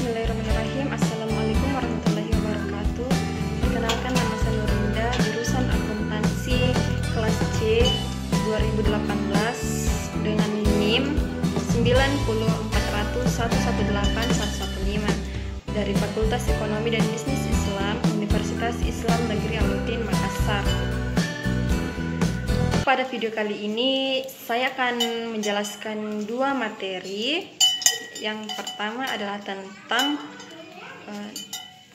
Bismillahirrahmanirrahim. Assalamualaikum warahmatullahi wabarakatuh. Perkenalkan, nama saya Nurinda, jurusan akuntansi kelas C 2018 dengan NIM 90400118115 dari Fakultas Ekonomi dan Bisnis Islam Universitas Islam Negeri Alauddin Makassar. Pada video kali ini saya akan menjelaskan dua materi. Yang pertama adalah tentang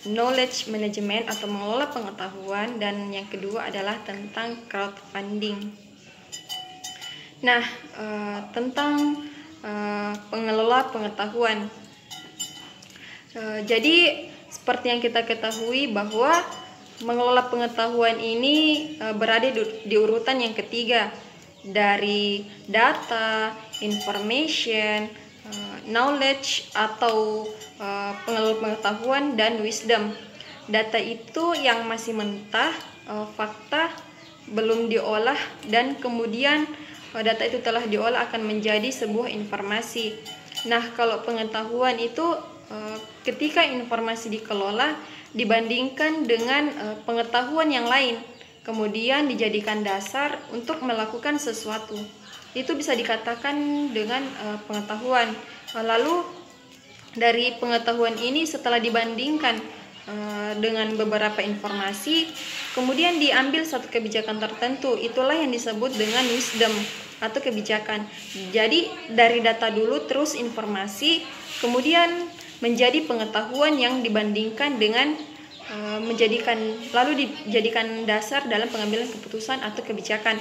knowledge management atau mengelola pengetahuan, dan yang kedua adalah tentang crowdfunding. Nah, tentang pengelola pengetahuan. Jadi seperti yang kita ketahui bahwa mengelola pengetahuan ini berada di urutan yang ketiga dari data, information, knowledge atau pengelola pengetahuan, dan wisdom. Data itu yang masih mentah, fakta belum diolah, dan kemudian data itu telah diolah akan menjadi sebuah informasi. Nah, kalau pengetahuan itu ketika informasi dikelola dibandingkan dengan pengetahuan yang lain, kemudian dijadikan dasar untuk melakukan sesuatu, itu bisa dikatakan dengan pengetahuan. Lalu dari pengetahuan ini setelah dibandingkan dengan beberapa informasi, kemudian diambil satu kebijakan tertentu, itulah yang disebut dengan wisdom atau kebijakan. Jadi dari data dulu terus informasi, kemudian menjadi pengetahuan yang dibandingkan dengan lalu dijadikan dasar dalam pengambilan keputusan atau kebijakan.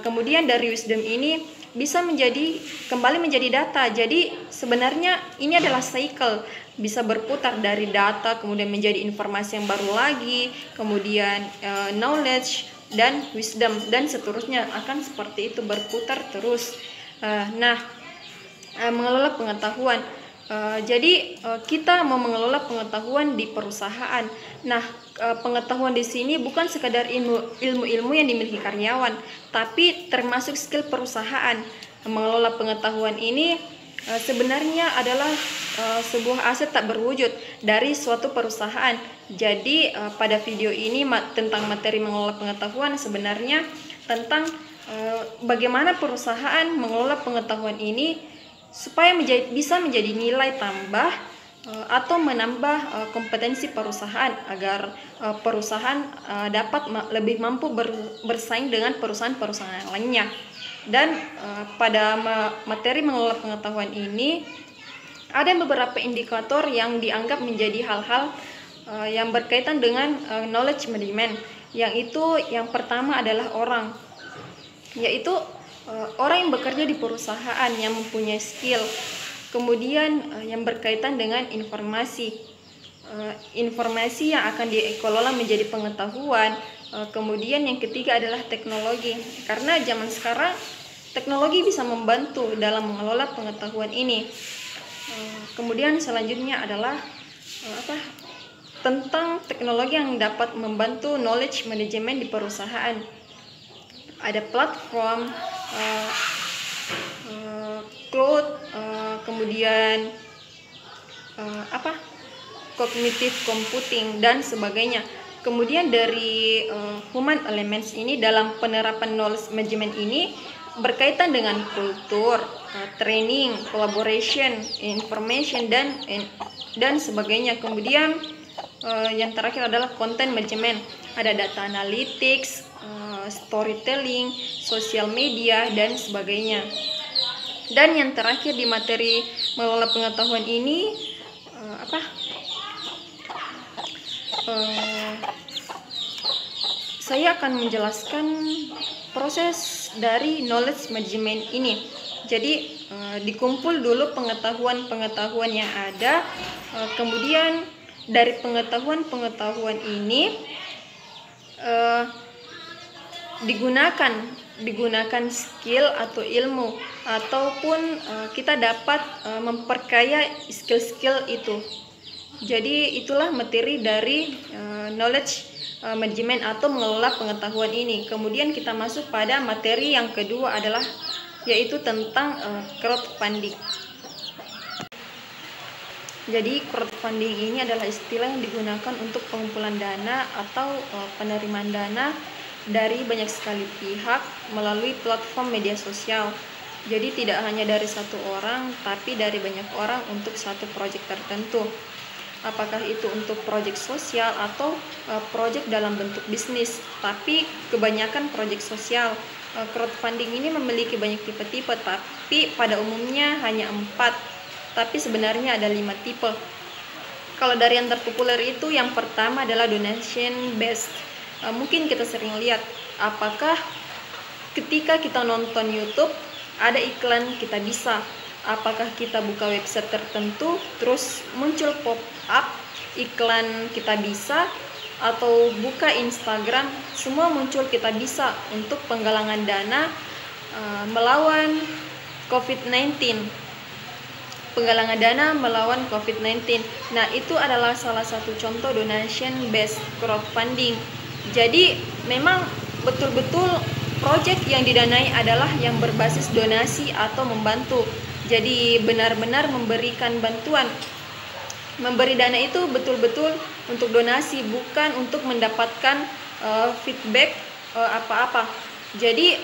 Kemudian dari wisdom ini bisa kembali menjadi data. Jadi sebenarnya ini adalah cycle, bisa berputar dari data kemudian menjadi informasi yang baru lagi, kemudian knowledge dan wisdom, dan seterusnya akan seperti itu berputar terus. Mengelola pengetahuan. Jadi kita mau mengelola pengetahuan di perusahaan. Nah, pengetahuan di sini bukan sekadar ilmu-ilmu yang dimiliki karyawan, tapi termasuk skill perusahaan. Mengelola pengetahuan ini sebenarnya adalah sebuah aset tak berwujud dari suatu perusahaan. Jadi pada video ini tentang materi mengelola pengetahuan sebenarnya tentang bagaimana perusahaan mengelola pengetahuan ini supaya bisa menjadi nilai tambah atau menambah kompetensi perusahaan agar perusahaan dapat lebih mampu bersaing dengan perusahaan-perusahaan lainnya. Dan pada materi mengelola pengetahuan ini ada beberapa indikator yang dianggap menjadi hal-hal yang berkaitan dengan knowledge management, yang pertama adalah orang, yaitu orang yang bekerja di perusahaan yang mempunyai skill. Kemudian yang berkaitan dengan informasi yang akan dikelola menjadi pengetahuan. Kemudian yang ketiga adalah teknologi, karena zaman sekarang teknologi bisa membantu dalam mengelola pengetahuan ini. Kemudian selanjutnya adalah tentang teknologi yang dapat membantu knowledge management di perusahaan. Ada platform, cloud, kemudian cognitive computing dan sebagainya. Kemudian dari human elements ini dalam penerapan knowledge management ini berkaitan dengan kultur, training, collaboration, information dan sebagainya. Kemudian yang terakhir adalah content management. Ada data analytics, storytelling, social media dan sebagainya. Dan yang terakhir di materi mengelola pengetahuan ini saya akan menjelaskan proses dari knowledge management ini. Jadi dikumpul dulu pengetahuan-pengetahuan yang ada, kemudian dari pengetahuan-pengetahuan ini digunakan skill atau ilmu, ataupun kita dapat memperkaya skill-skill itu. Jadi itulah materi dari knowledge management atau mengelola pengetahuan ini. Kemudian kita masuk pada materi yang kedua yaitu tentang crowdfunding. Jadi crowdfunding ini adalah istilah yang digunakan untuk pengumpulan dana atau penerimaan dana dari banyak sekali pihak melalui platform media sosial. Jadi tidak hanya dari satu orang, tapi dari banyak orang untuk satu proyek tertentu. Apakah itu untuk proyek sosial atau proyek dalam bentuk bisnis. Tapi kebanyakan proyek sosial. Crowdfunding ini memiliki banyak tipe-tipe, tapi pada umumnya hanya 4. Tapi sebenarnya ada 5 tipe. Kalau dari yang terpopuler itu, yang pertama adalah donation based. Mungkin kita sering lihat, apakah ketika kita nonton YouTube ada iklan kita bisa, apakah kita buka website tertentu terus muncul pop up iklan kita bisa, atau buka Instagram semua muncul kita bisa untuk penggalangan dana melawan COVID-19. Penggalangan dana melawan COVID-19. Nah, itu adalah salah satu contoh donation based crowdfunding. Jadi, memang betul-betul proyek yang didanai adalah yang berbasis donasi atau membantu. Jadi, benar-benar memberikan bantuan. Memberi dana itu betul-betul untuk donasi, bukan untuk mendapatkan feedback apa-apa. Jadi,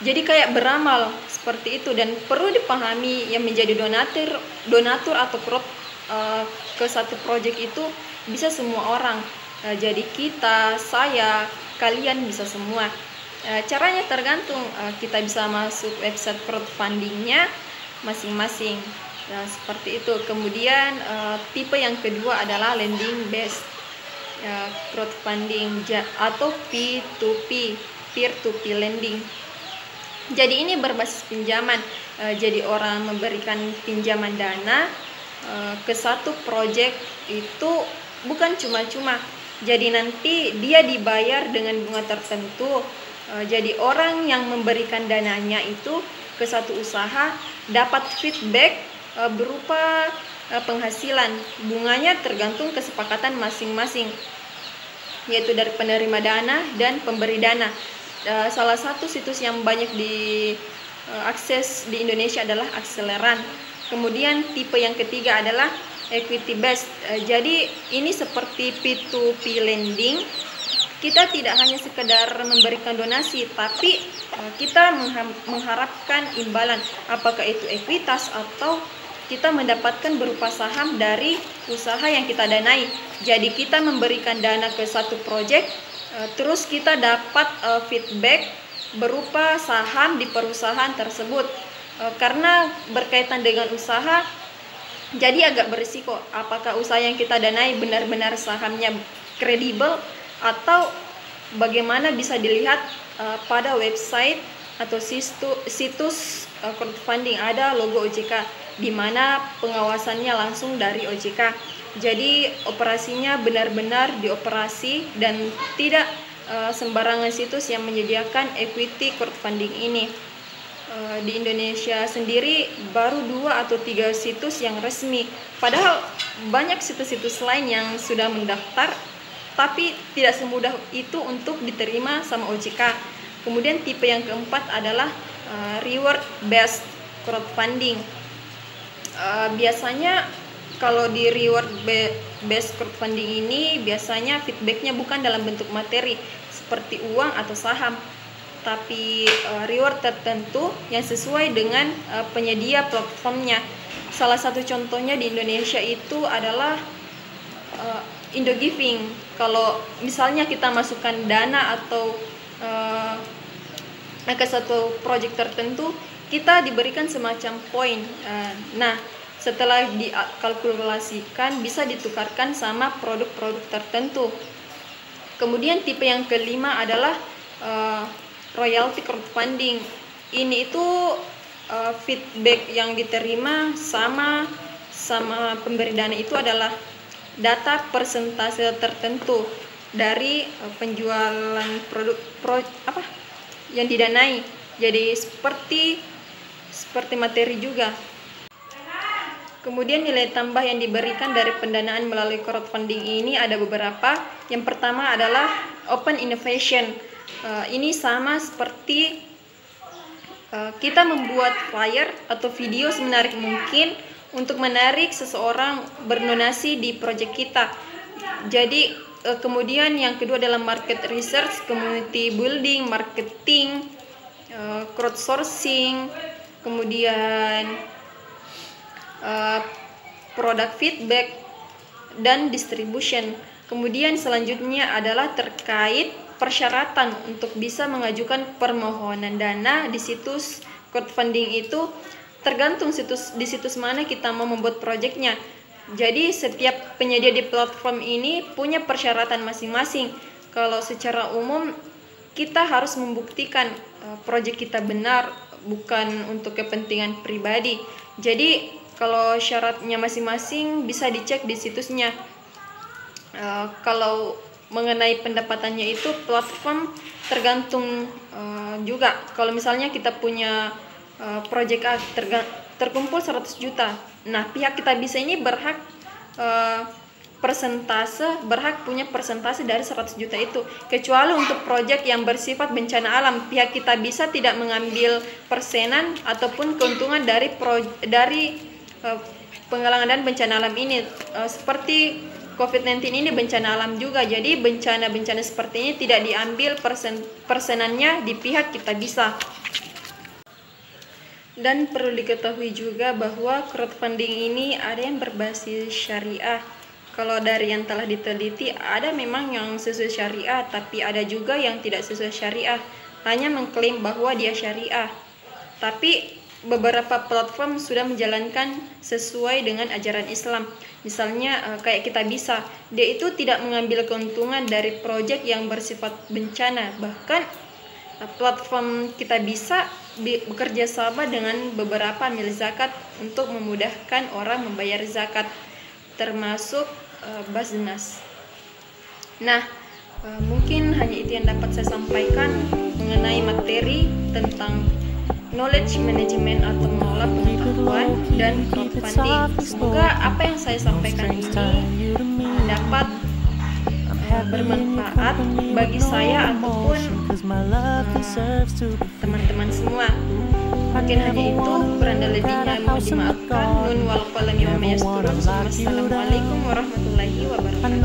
Jadi kayak beramal seperti itu, dan perlu dipahami yang menjadi donatur atau crowd ke satu proyek itu bisa semua orang. Jadi kita, saya, kalian bisa semua. Caranya tergantung, kita bisa masuk website crowdfundingnya masing-masing. Nah, seperti itu. Kemudian tipe yang kedua adalah lending based crowdfunding atau P2P, peer-to-peer lending. Jadi ini berbasis pinjaman. Jadi orang memberikan pinjaman dana ke satu proyek itu bukan cuma-cuma. Jadi nanti dia dibayar dengan bunga tertentu. Jadi orang yang memberikan dananya itu ke satu usaha dapat feedback berupa penghasilan. Bunganya tergantung kesepakatan masing-masing, yaitu dari penerima dana dan pemberi dana. Salah satu situs yang banyak diakses di Indonesia adalah Akseleran. Kemudian tipe yang ketiga adalah equity based. Jadi ini seperti P2P lending. Kita tidak hanya sekedar memberikan donasi, tapi kita mengharapkan imbalan, apakah itu ekuitas atau kita mendapatkan berupa saham dari usaha yang kita danai. Jadi kita memberikan dana ke satu proyek, terus kita dapat feedback berupa saham di perusahaan tersebut. Karena berkaitan dengan usaha, jadi agak berisiko. Apakah usaha yang kita danai benar-benar sahamnya kredibel, atau bagaimana bisa dilihat pada website atau situs crowdfunding ada logo OJK, di mana pengawasannya langsung dari OJK. Jadi operasinya benar-benar dioperasi dan tidak sembarangan situs yang menyediakan equity crowdfunding ini. Di Indonesia sendiri baru 2 atau 3 situs yang resmi. Padahal banyak situs-situs lain yang sudah mendaftar, tapi tidak semudah itu untuk diterima sama OJK. Kemudian tipe yang keempat adalah reward based crowdfunding. Biasanya kalau di reward based crowdfunding ini biasanya feedbacknya bukan dalam bentuk materi seperti uang atau saham, tapi reward tertentu yang sesuai dengan penyedia platformnya. Salah satu contohnya di Indonesia itu adalah Indogiving. Kalau misalnya kita masukkan dana atau ke satu proyek tertentu, kita diberikan semacam poin. Nah, setelah dikalkulasikan bisa ditukarkan sama produk-produk tertentu. Kemudian tipe yang kelima adalah royalty crowdfunding. Ini itu feedback yang diterima sama pemberi dana itu adalah data persentase tertentu dari penjualan produk yang didanai. Jadi seperti materi juga. Kemudian nilai tambah yang diberikan dari pendanaan melalui crowdfunding ini ada beberapa. Yang pertama adalah open innovation. Ini sama seperti kita membuat flyer atau video semenarik mungkin untuk menarik seseorang berdonasi di proyek kita. Jadi kemudian yang kedua adalah market research, community building, marketing, crowdsourcing, kemudian product feedback, dan distribution. Kemudian selanjutnya adalah terkait persyaratan untuk bisa mengajukan permohonan dana di situs crowdfunding itu tergantung di situs mana kita mau membuat proyeknya. Jadi setiap penyedia di platform ini punya persyaratan masing-masing. Kalau secara umum kita harus membuktikan proyek kita benar, bukan untuk kepentingan pribadi. Jadi kalau syaratnya masing-masing bisa dicek di situsnya. Kalau mengenai pendapatannya itu platform tergantung juga. Kalau misalnya kita punya proyek A terkumpul 100 juta. Nah, pihak kita bisa ini berhak punya persentase dari 100 juta itu. Kecuali untuk proyek yang bersifat bencana alam, pihak kita bisa tidak mengambil persenan ataupun keuntungan dari penggalangan dan bencana alam ini. Seperti COVID-19 ini bencana alam juga. Jadi bencana-bencana seperti ini tidak diambil persenannya di pihak kita bisa. Dan perlu diketahui juga bahwa crowdfunding ini ada yang berbasis syariah. Kalau dari yang telah diteliti, ada memang yang sesuai syariah, tapi ada juga yang tidak sesuai syariah, hanya mengklaim bahwa dia syariah. Tapi beberapa platform sudah menjalankan sesuai dengan ajaran Islam. Misalnya kayak Kitabisa, dia itu tidak mengambil keuntungan dari proyek yang bersifat bencana. Bahkan platform Kitabisa bekerja sama dengan beberapa amil zakat untuk memudahkan orang membayar zakat, termasuk Basnas. Nah, mungkin hanya itu yang dapat saya sampaikan mengenai materi tentang knowledge management atau mengelola pengetahuan dan crowdfunding. Semoga apa yang saya sampaikan ini dapat bermanfaat bagi saya ataupun teman-teman semua. Mungkin hanya itu, kurang dan lebihnya mohon dimaafkan. Nun wal qalam wa ma yasturun. Wassalamualaikum warahmatullahi wabarakatuh.